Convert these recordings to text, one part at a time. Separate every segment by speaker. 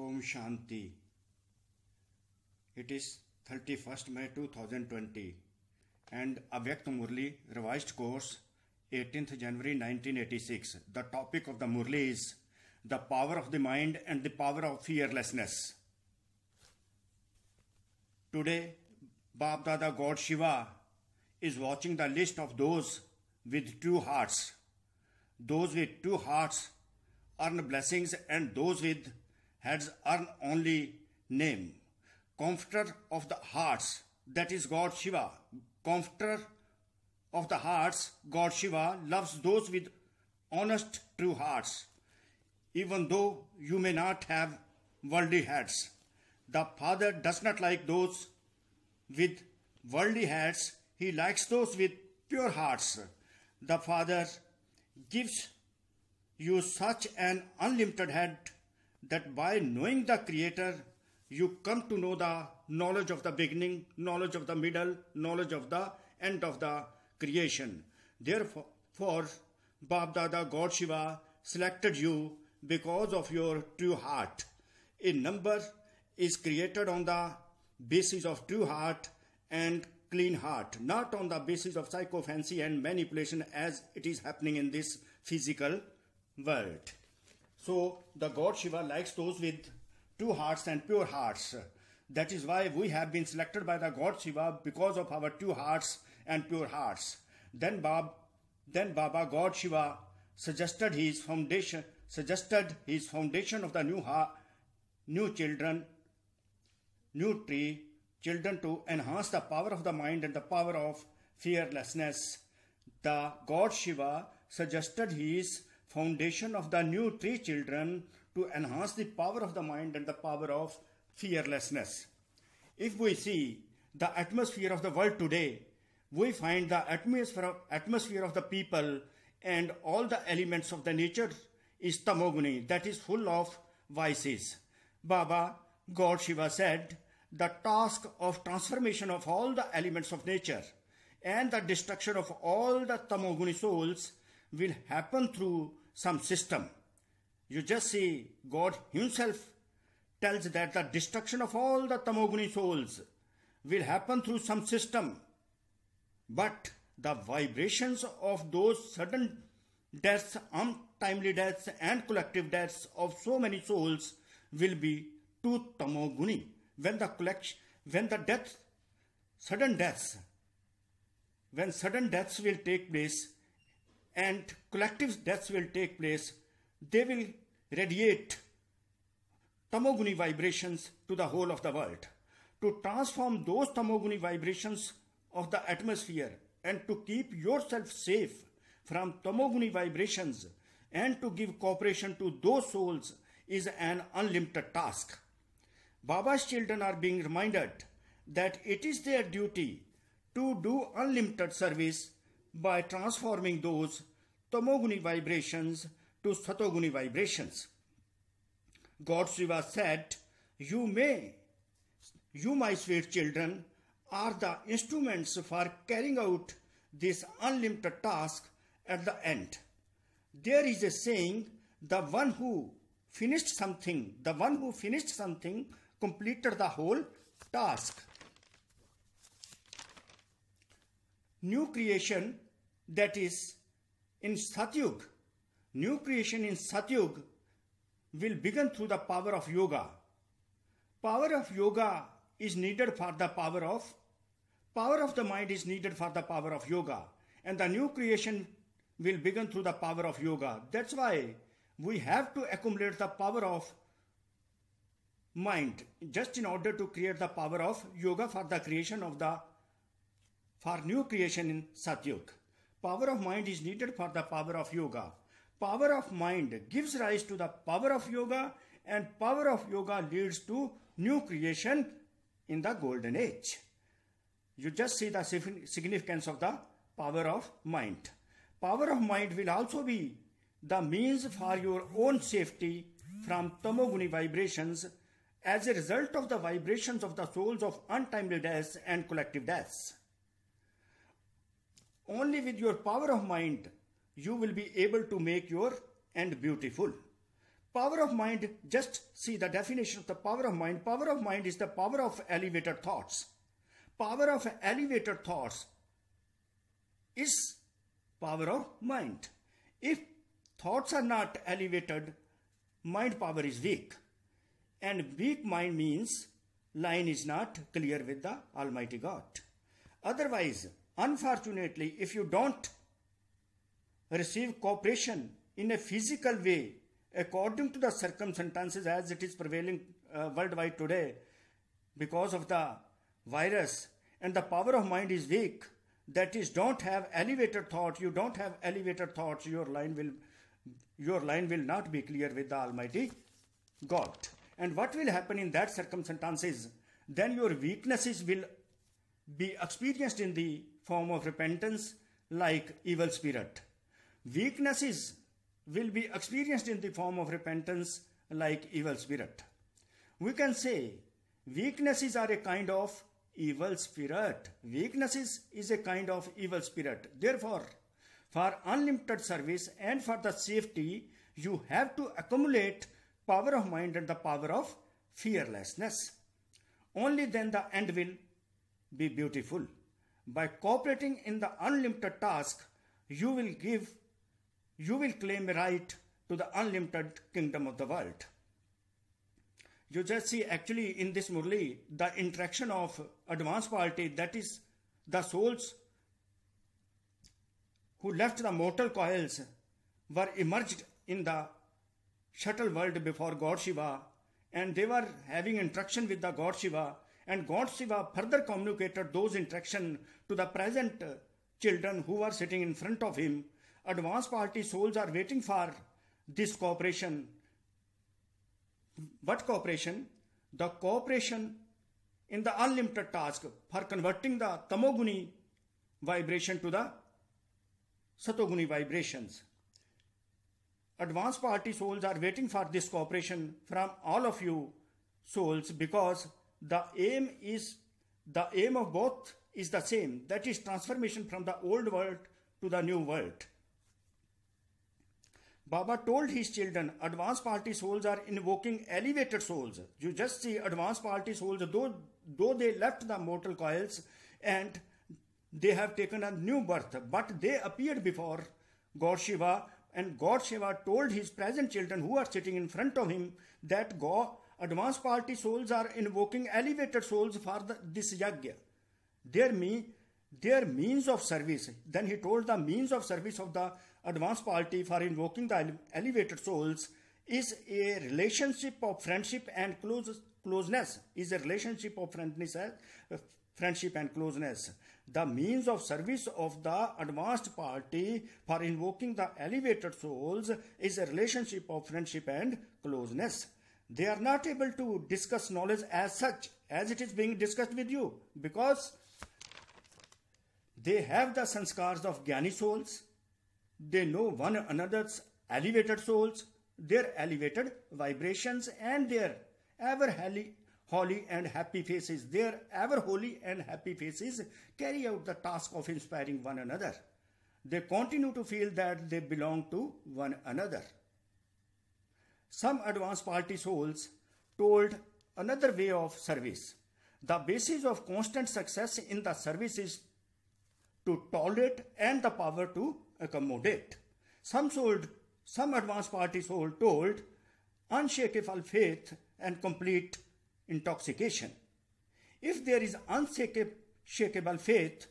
Speaker 1: Om Shanti. It is 31st May 2020 and Avyakt Murli revised course 18th January 1986. The topic of the Murli is the power of the mind and the power of fearlessness. Today, Bap Dada God Shiva is watching the list of those with two hearts. Those with two hearts earn blessings and those with heads earn only name. Comforter of the hearts, that is God Shiva. Comforter of the hearts, God Shiva loves those with honest true hearts. Even though you may not have worldly heads, the Father does not like those with worldly heads. He likes those with pure hearts. The Father gives you such an unlimited head that by knowing the Creator, you come to know the knowledge of the beginning, knowledge of the middle, knowledge of the end of the creation. Therefore, Bap Dada God Shiva selected you because of your true heart. A number is created on the basis of true heart and clean heart, not on the basis of psychophancy and manipulation as it is happening in this physical world. So the God Shiva likes those with true hearts and pure hearts. That is why we have been selected by the God Shiva because of our true hearts and pure hearts. Then Baba God Shiva suggested his foundation of the new tree children to enhance the power of the mind and the power of fearlessness. The God Shiva suggested his foundation of the new tree children to enhance the power of the mind and the power of fearlessness. If we see the atmosphere of the world today, we find the atmosphere of the people and all the elements of the nature is tamoguni, that is full of vices. Baba God Shiva said, the task of transformation of all the elements of nature and the destruction of all the tamoguni souls will happen through some system. You just see, God himself tells that the destruction of all the tamoguni souls will happen through some system. But the vibrations of those sudden deaths, untimely deaths and collective deaths of so many souls will be too tamoguni. When sudden deaths will take place and collective deaths will take place, they will radiate tamoguni vibrations to the whole of the world. To transform those tamoguni vibrations of the atmosphere and to keep yourself safe from tamoguni vibrations and to give cooperation to those souls is an unlimited task. Baba's children are being reminded that it is their duty to do unlimited service by transforming those tamoguni vibrations to satoguni vibrations. God Shiva said, you my sweet children, are the instruments for carrying out this unlimited task at the end. There is a saying, the one who finished something completed the whole task. New creation, that is in Satyug, new creation in Satyug will begin through the power of yoga. Power of yoga is needed for the power of the mind is needed for the power of yoga. And the new creation will begin through the power of yoga. That's why we have to accumulate the power of mind just in order to create the power of yoga for the creation of for new creation in Satyug. Power of mind is needed for the power of yoga. Power of mind gives rise to the power of yoga, and power of yoga leads to new creation in the golden age. You just see the significance of the power of mind. Power of mind will also be the means for your own safety from tamoguni vibrations as a result of the vibrations of the souls of untimely deaths and collective deaths. Only with your power of mind you will be able to make your end beautiful. Power of mind, just see the definition of the power of mind. Power of mind is the power of elevated thoughts. Power of elevated thoughts is power of mind. If thoughts are not elevated, mind power is weak. And weak mind means line is not clear with the Almighty God. Otherwise, unfortunately, if you don't receive cooperation in a physical way, according to the circumstances as it is prevailing worldwide today, because of the virus, and the power of mind is weak, that is, don't have elevated thought, you don't have elevated thoughts, your line will not be clear with the Almighty God. And what will happen in that circumstances? Then your weaknesses will be experienced in the form of repentance like evil spirit. Weaknesses will be experienced in the form of repentance like evil spirit. We can say weaknesses are a kind of evil spirit. Weaknesses is a kind of evil spirit. Therefore, for unlimited service and for the safety, you have to accumulate power of mind and the power of fearlessness. Only then the end will be beautiful. By cooperating in the unlimited task, you will claim a right to the unlimited kingdom of the world. You just see actually in this Murli, the interaction of advanced party, that is the souls who left the mortal coils were emerged in the shuttle world before God Shiva, and they were having interaction with the God Shiva, and God Shiva further communicated those interaction to the present children who were sitting in front of him. Advanced party souls are waiting for this cooperation. What cooperation? The cooperation in the unlimited task for converting the tamoguni vibration to the satoguni vibrations. Advanced party souls are waiting for this cooperation from all of you souls, because the aim of both is the same, that is transformation from the old world to the new world. Baba told his children, advanced party souls are invoking elevated souls. You just see advanced party souls, though they left the mortal coils and they have taken a new birth, but they appeared before God Shiva, and God Shiva told his present children who are sitting in front of him that advanced party souls are invoking elevated souls for this yajna. Their means of service. Then he told the means of service of the advanced party for invoking the elevated souls is a relationship of friendship and closeness. Is a relationship of friendship and closeness. The means of service of the advanced party for invoking the elevated souls is a relationship of friendship and closeness. They are not able to discuss knowledge as such as it is being discussed with you, because they have the sanskars of Jnani souls. They know one another's elevated souls, their elevated vibrations, and their ever holy and happy faces. Their ever holy and happy faces carry out the task of inspiring one another. They continue to feel that they belong to one another. Some advanced party souls told another way of service. The basis of constant success in the service is to tolerate and the power to accommodate. Some advanced party soul told unshakable faith and complete intoxication. If there is unshakable faith,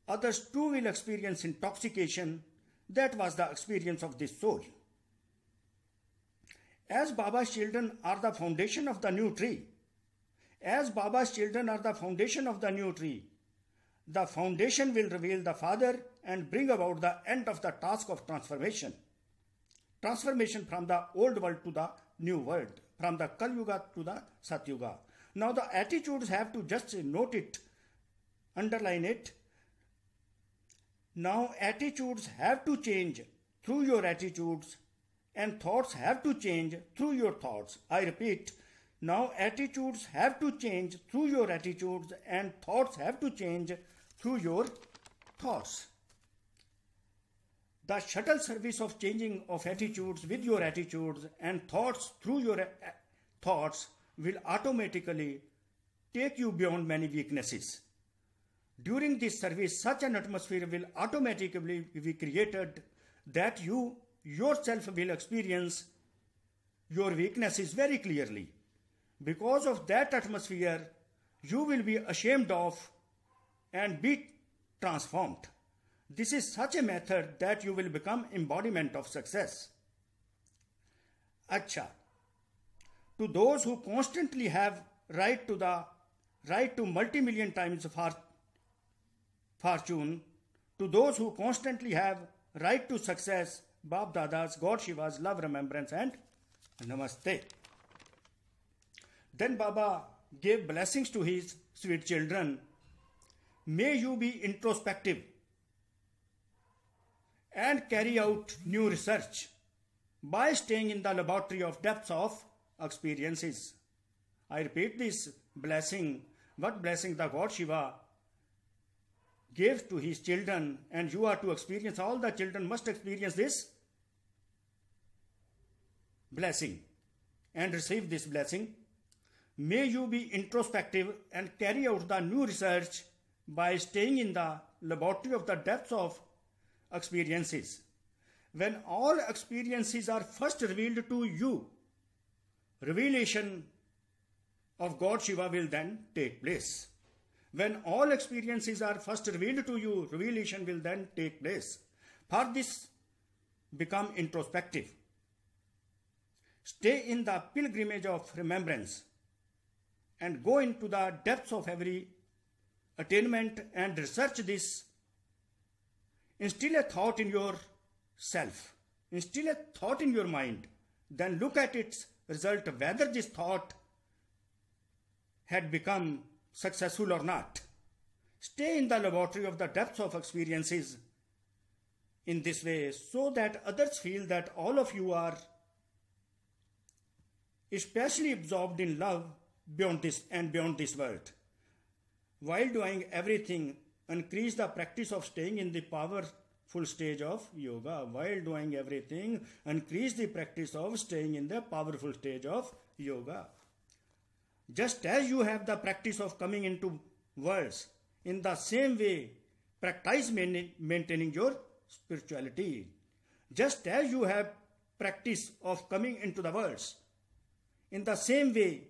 Speaker 1: others too will experience intoxication. That was the experience of this soul. As Baba's children are the foundation of the new tree, the foundation will reveal the Father and bring about the end of the task of transformation. Transformation from the old world to the new world, from the Kal Yuga to the Sat Yuga. Now the attitudes have to just note it, underline it. Now attitudes have to change through your attitudes, and thoughts have to change through your thoughts. I repeat, now attitudes have to change through your attitudes, and thoughts have to change through your thoughts. The shuttle service of changing of attitudes with your attitudes and thoughts through your thoughts will automatically take you beyond many weaknesses. During this service, such an atmosphere will automatically be created that you yourself will experience your weaknesses very clearly. Because of that atmosphere, you will be ashamed of and be transformed. This is such a method that you will become embodiment of success. Acha. To those who constantly have right to multi-million times fortune, to those who constantly have right to success, Bap Dada's, God Shiva's love, remembrance and namaste. Then Baba gave blessings to his sweet children. May you be introspective and carry out new research by staying in the laboratory of depths of experiences. I repeat this blessing, what blessing the God Shiva gave to his children, and you are to experience, all the children must experience this blessing and receive this blessing. May you be introspective and carry out the new research by staying in the laboratory of the depths of experiences. When all experiences are first revealed to you, revelation of God Shiva will then take place. When all experiences are first revealed to you, revelation will then take place. For this, become introspective. Stay in the pilgrimage of remembrance and go into the depths of every attainment and research this. Instill a thought in yourself. Instill a thought in your mind. Then look at its result, whether this thought had become successful or not. Stay in the laboratory of the depths of experiences in this way, so that others feel that all of you are especially absorbed in love beyond this world. While doing everything, increase the practice of staying in the powerful stage of yoga. While doing everything, increase the practice of staying in the powerful stage of yoga. Just as you have the practice of coming into worlds, in the same way, practice maintaining your spirituality. Just as you have practice of coming into the worlds, in the same way,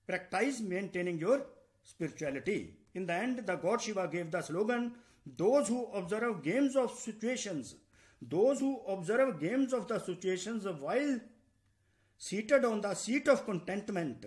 Speaker 1: practice maintaining your spirituality. In the end, the God Shiva gave the slogan, those who observe games of situations, those who observe games of the situations while seated on the seat of contentment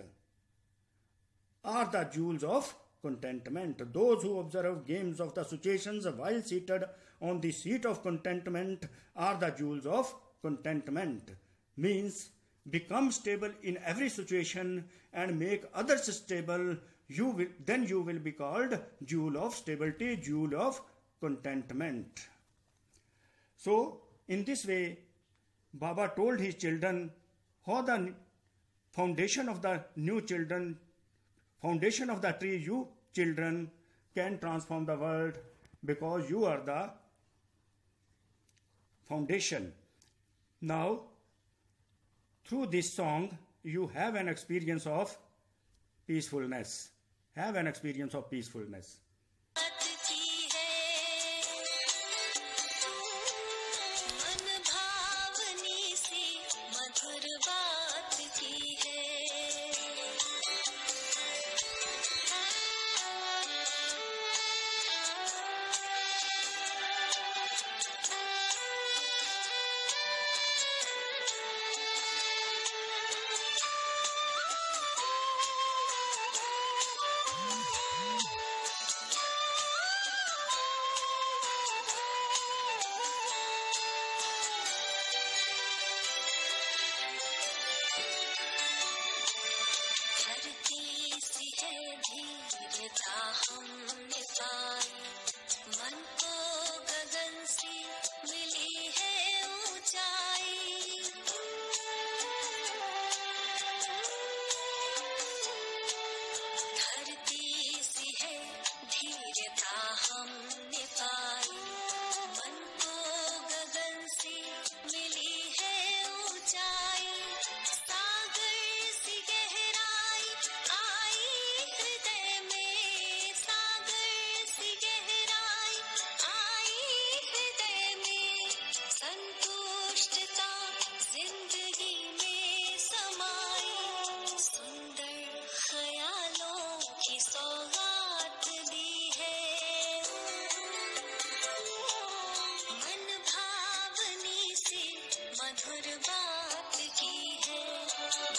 Speaker 1: are the jewels of contentment. Those who observe games of the situations while seated on the seat of contentment are the jewels of contentment. Means become stable in every situation and make others stable. Then you will be called jewel of stability, jewel of contentment. So in this way, Baba told his children how the foundation of the tree, you children can transform the world, because you are the foundation. Now, through this song, you have an experience of peacefulness. Have an experience of peacefulness.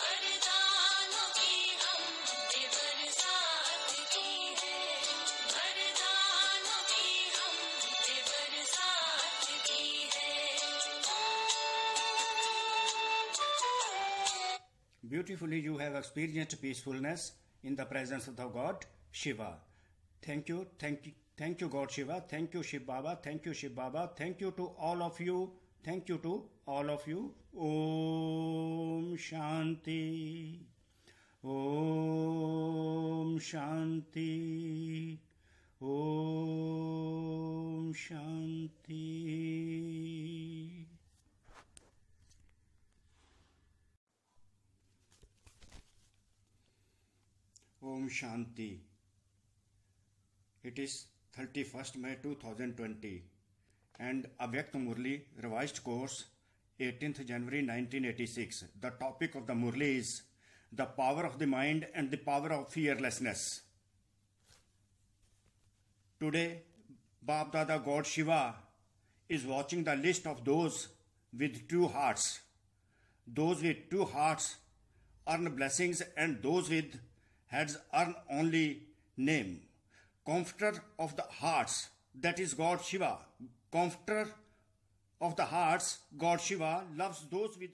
Speaker 2: वरदानों की हमने बरसात की है, वरदानों की हमने बरसात की है।
Speaker 1: Beautifully, you have experienced peacefulness in the presence of the God Shiva. Thank you, thank you, God Shiva. Thank you, Shiv Baba. Thank you, Shiv Baba. Thank you to all of you. Thank you to all of you. Om Shanti. Om Shanti. Om Shanti. Om Shanti. It is 31st May 2020 and Avyakt Murli revised course 18th January 1986. The topic of the Murli is the power of the mind and the power of fearlessness. Today, Bap Dada God Shiva is watching the list of those with two hearts. Those with two hearts earn blessings and those with heads earn only name. Comforter of the hearts, that is God Shiva. Comforter of the hearts, God Shiva loves those with